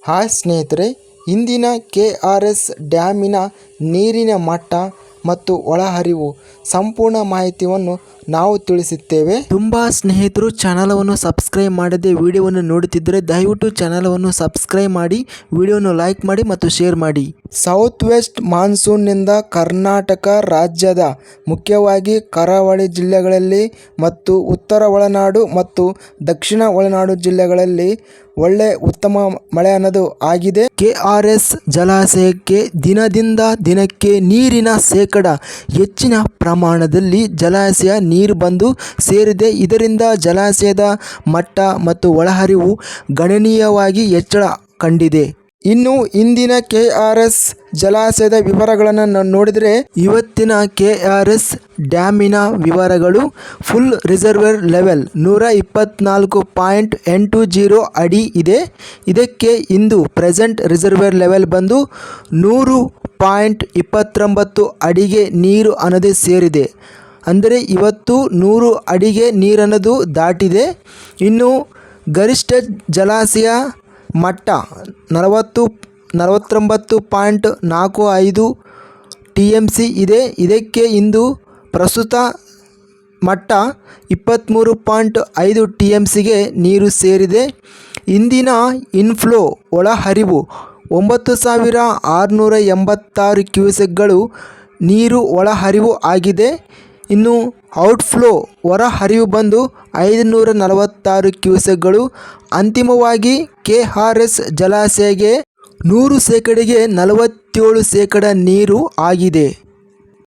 Hi ಸ್ನೇಹಿತರೆ, ಇಂದಿನ KRS ಡ್ಯಾಮಿನ ನೀರಿನ ಮಟ್ಟ ಮತ್ತು ಒಳಹರಿವು ಸಂಪೂರ್ಣ ಮಾಹಿತಿಯನ್ನು ನಾವು ತಿಳಿಸುತ್ತೇವೆ. ತುಂಬ ಸ್ನೇಹಿತರು ಚಾನಲವನ್ನು ಸಬ್ಸ್ಕ್ರೈಬ್ ಮಾಡದೆ ವಿಡಿಯೋವನ್ನು ನೋಡುತ್ತಿದ್ದರೆ ದಯವಿಟ್ಟು ಚಾನಲವನ್ನು ಸಬ್ಸ್ಕ್ರೈಬ್ ಮಾಡಿ, ವಿಡಿಯೋವನ್ನು ಲೈಕ್ ಮಾಡಿ ಮತ್ತು ಶೇರ್ ಮಾಡಿ. ಸೌತ್ ವೆಸ್ಟ್ ಮಾನ್ಸೂನ್ನಿಂದ ಕರ್ನಾಟಕ ರಾಜ್ಯದ ಮುಖ್ಯವಾಗಿ ಕರಾವಳಿ ಜಿಲ್ಲೆಗಳಲ್ಲಿ ಮತ್ತು ಉತ್ತರ ಒಳನಾಡು ಮತ್ತು ದಕ್ಷಿಣ ಒಳನಾಡು ಜಿಲ್ಲೆಗಳಲ್ಲಿ ಒಳ್ಳೆ ಉತ್ತಮ ಮಳೆ ಅನ್ನೋದು ಆಗಿದೆ. KRS ಜಲಾಶಯಕ್ಕೆ ದಿನದಿಂದ ದಿನಕ್ಕೆ ನೀರಿನ ಶೇಕಡ ಹೆಚ್ಚಿನ ಪ್ರಮಾಣದಲ್ಲಿ ಜಲಾಶಯ ನೀರು ಬಂದು ಸೇರಿದೆ. ಇದರಿಂದ ಜಲಾಶಯದ ಮಟ್ಟ ಮತ್ತು ಒಳಹರಿವು ಗಣನೀಯವಾಗಿ ಹೆಚ್ಚಳ ಕಂಡಿದೆ. ಇನ್ನು ಇಂದಿನ KRS ಜಲಾಶಯದ ವಿವರಗಳನ್ನು ನೋಡಿದರೆ, ಇವತ್ತಿನ KRS ಡ್ಯಾಮಿನ ವಿವರಗಳು: ಫುಲ್ ರಿಸರ್ವರ್ ಲೆವೆಲ್ 124.80 ಅಡಿ ಇದೆ. ಇದಕ್ಕೆ ಇಂದು ಪ್ರೆಸೆಂಟ್ ರಿಸರ್ವರ್ ಲೆವೆಲ್ ಬಂದು 100.29 ಅಡಿಗೆ ನೀರು ಅನ್ನೋದೇ ಸೇರಿದೆ. ಅಂದರೆ ಇವತ್ತು 100 ಅಡಿಗೆ ನೀರನ್ನೋದು ದಾಟಿದೆ. ಇನ್ನು ಗರಿಷ್ಠ ಜಲಾಶಯ ಮಟ್ಟ 49.45 TMC ಇದೆ. ಇದಕ್ಕೆ ಇಂದು ಪ್ರಸ್ತುತ ಮಟ್ಟ 23.5 TMCಗೆ ನೀರು ಸೇರಿದೆ. ಇಂದಿನ ಇನ್ಫ್ಲೋ ಒಳಹರಿವು 9686 ಕ್ಯೂಸೆಕ್ಗಳು ನೀರು ಒಳಹರಿವು ಆಗಿದೆ. ಇನ್ನು ಔಟ್ಫ್ಲೋ ಹೊರಹರಿವು ಬಂದು 546 ಕ್ಯೂಸೆಕ್ಗಳು. ಅಂತಿಮವಾಗಿ KRS ಜಲಾಶಯಕ್ಕೆ 100% 47% ನೀರು ಆಗಿದೆ.